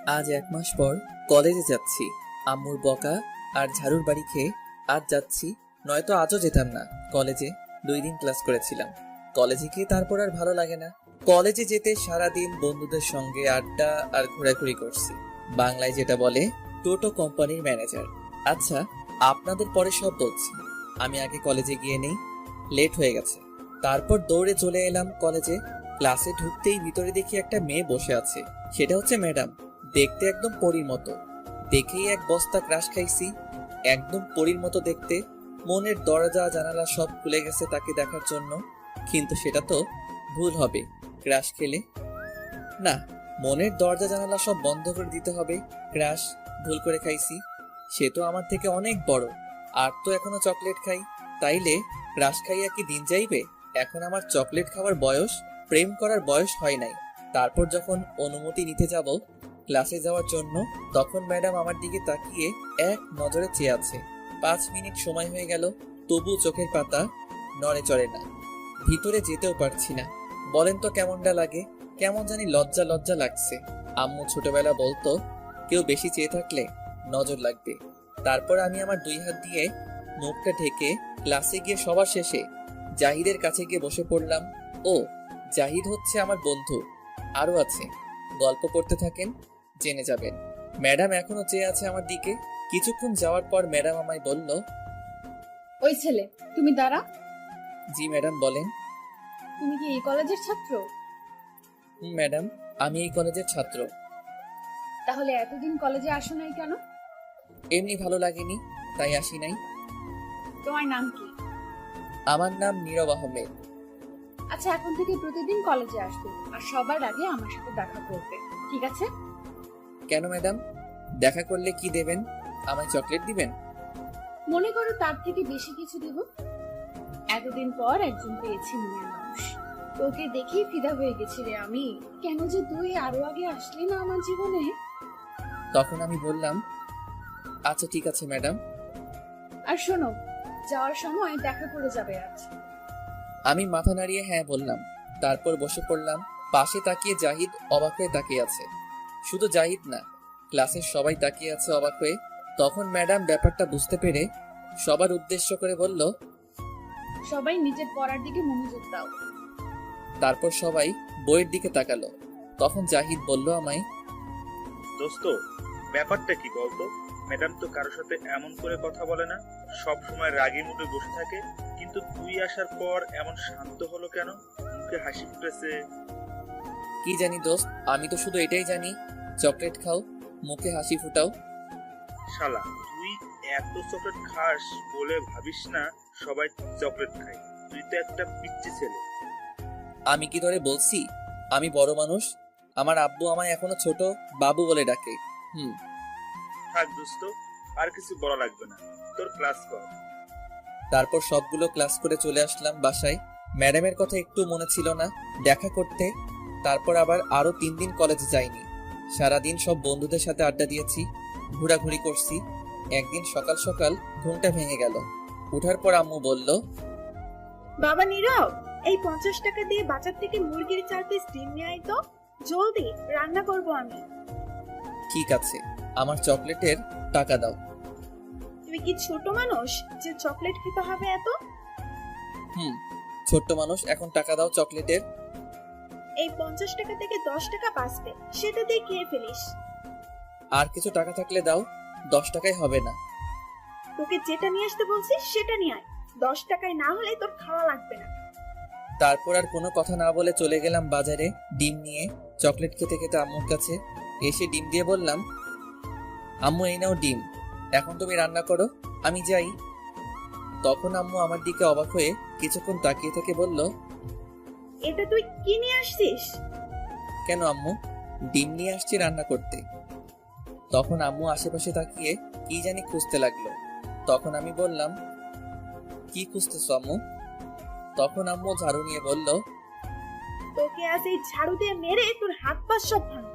আজ 1 মাস পর কলেজে যাচ্ছি। আম্মুর বকা আর ঝাড়ুর বাড়ি খেয়ে আজ যাচ্ছি, নয়তো আজও যেতাম না। কলেজে 2 দিন ক্লাস করেছিলাম। কলেজে গিয়ে তারপর আর ভালো লাগে না। কলেজে যেতে সারাদিন বন্ধুদের সঙ্গে আড্ডা আর ঘোরাঘুরি করছি। বাংলায় যেটা বলে টোটো কোম্পানির ম্যানেজার। আচ্ছা, আপনাদের পরে সব বলছি, আমি আগে কলেজে গিয়ে নেই, লেট হয়ে গেছে। তারপর দৌড়ে চলে এলাম কলেজে। ক্লাসে ঢুকতেই ভিতরে দেখি একটা মেয়ে বসে আছে। সেটা হচ্ছে ম্যাডাম। দেখতে একদম পরীর মতো। দেখেই এক বস্তা ক্রাশ খাইছি। একদম পরীর মতো দেখতে। মনের দরজা জানালা সব খুলে গেছে তাকে দেখার জন্য। কিন্তু সেটা তো ভুল হবে ক্রাশ খেলে। না, মনের দরজা জানালা সব বন্ধ করে দিতে হবে। ক্রাশ ভুল করে খাইছি। সে তো আমার থেকে অনেক বড়, আর তো এখনো চকলেট খাই। তাইলে ক্রাশ খাইয়া কি দিন যাইবে? এখন আমার চকলেট খাওয়ার বয়স, প্রেম করার বয়স হয় নাই। তারপর যখন অনুমতি নিতে যাব ক্লাসে যাওয়ার জন্য, তখন ম্যাডাম আমার দিকে তাকিয়ে এক নজরে চেয়ে আছে। 5 মিনিট সময় হয়ে গেল, তবু চোখের পাতা নড়ে চড়ে না। ভিতরে যেতেও পারছি না। বলেন তো কেমনটা লাগে? কেমন জানি লজ্জা লজ্জা লাগছে। আম্মু ছোটবেলা বলতো, কেউ বেশি চেয়ে থাকলে নজর লাগবে। তারপর আমি আমার 2 হাত দিয়ে মুখটা ঢেকে ক্লাসে গিয়ে সবার শেষে জাহিদের কাছে গিয়ে বসে পড়লাম। ও, জাহিদ হচ্ছে আমার বন্ধু। আরো আছে, গল্প করতে থাকেন, জেনে যাবেন। ম্যাডাম এখনো চেয়ে আছে আমার দিকে। কিছুক্ষণ যাওয়ার পর ম্যাডাম আমায় বলল, ওই ছেলে, তুমি দাঁড়া। জি ম্যাডাম বলেন। তুমি কি এই কলেজের ছাত্র? ম্যাডাম, আমি এই কলেজের ছাত্র। তাহলে এতদিন কলেজে আসো নাই কেন? এমনি ভালো লাগেনি, তাই আসি নাই। তোমার নাম কি? আমার নাম নীরব আহমেদ। আচ্ছা, এখন থেকে প্রতিদিন কলেজে আসবে, আর সবার আগে আমার সাথে দেখা করবে, ঠিক আছে? কেন ম্যাডাম? দেখা করলে কি দেবেন? আমায় চকলেট দিবেন? মনে করো তার থেকে বেশি কিছু দেব। এতদিন পর একজন পেয়েছি মনের মানুষ। তোকে দেখেই ফিদা হয়ে গেছি রে আমি। কেন যে তুই আরো আগে আসলি না আমার জীবনে? তখন আমি বললাম, আচ্ছা ঠিক আছে ম্যাডাম। আর শোনো, যাওয়ার সময় দেখা করে যাবে আজ। আমি মাথা নাড়িয়ে হ্যাঁ বললাম। তারপর বসে পড়লাম। পাশে তাকিয়ে জাহিদ অবাক হয়ে তাকিয়ে আছে। শুধু জাহিদ না, ক্লাসের সবাই তাকিয়ে আছে অবাক হয়ে। তখন ম্যাডাম ব্যাপারটা বুঝতে পেরে সবার উদ্দেশ্য করে বলল, সবাই নিজের পড়ার দিকে মনোযোগ দাও। তারপর সবাই বইয়ের দিকে তাকালো। তখন জাহিদ বলল আমায়, দোস্ত, ব্যাপারটা কি বলতো? ম্যাডাম তো কারোর সাথে এমন করে কথা বলে না, সব সময় রাগী মুডে বসে থাকে। কিন্তু তুই আসার পর এমন শান্ত হলো কেন? মুখে হাসি ফুটেছে। কি জানি দোস্ত, আমি তো শুধু এটাই জানি, চকলেট খাও, মুখে হাসি ফুটাও। শালা, তুই এত চকলেট খাস বলে ভাবিস না সবাই চকলেট খায়। তুই তো একটা পিচ্চি ছেলে। আমি কি ধরে বলছি আমি বড় মানুষ? আমার আব্বু আমায় এখনো ছোট বাবু বলে ডাকে। থাক দোস্ত, আর কিছু বলা লাগবে না, তোর ক্লাস কর। তারপর সবগুলো ক্লাস করে চলে আসলাম বাসায়। ম্যাডামের কথা একটু মনে ছিল না দেখা করতে। তারপর আবার আরো 3 দিন কলেজে যাইনি। সারাদিন সব বন্ধুদের সাথে আড্ডা দিয়েছি, ঘোরাঘুরি করছি। একদিন সকাল সকাল ঘুমটা ভেঙে গেল। উঠার পর আম্মু বলল, বাবা নীরব, এই 50 টাকা দিয়ে বাজার থেকে মুরগির 4 পিস ডিম নিয়ে আয় তো, জলদি রান্না করব আমি। ঠিক আছে, আমার চকলেটের টাকা দাও। তুমি কি ছোট মানুষ যে চকলেট খেতে হবে এত? ছোট্ট মানুষ, এখন টাকা দাও চকলেটের। এই 50 টাকা থেকে 10 টাকা বাঁচবে, সেটা দিয়ে খেয়ে ফেলিস। আর কিছু টাকা থাকলে দাও, 10 টাকায় হবে না। তোকে যেটা নিয়ে আসতে বলছিস সেটা নিয়ে আয়, 10 টাকায় না হলে তোর খাওয়া লাগবে না। তারপর আর কোনো কথা না বলে চলে গেলাম বাজারে ডিম নিয়ে। চকলেট খেতে খেতে আম্মুর কাছে এসে ডিম দিয়ে বললাম, আম্মু এই নাও ডিম, এখন তুমি রান্না করো, আমি যাই। তখন আম্মু আমার দিকে অবাক হয়ে কিছুক্ষণ তাকিয়ে থেকে বলল, এটা তুই কি নিয়ে আসছিস? কেন আম্মু? ডিম নিয়ে আসছি রান্না করতে। তখন আম্মু আশেপাশে তাকিয়ে কি জানি খুঁজতে লাগলো। তখন আমি বললাম, কি খুঁজতেছো আম্মু? তখন আম্মু ঝাড়ু নিয়ে বলল, তোকে আজ এই ঝাড়ু দিয়ে মেরে তোর হাত পা সব ভাঙবো।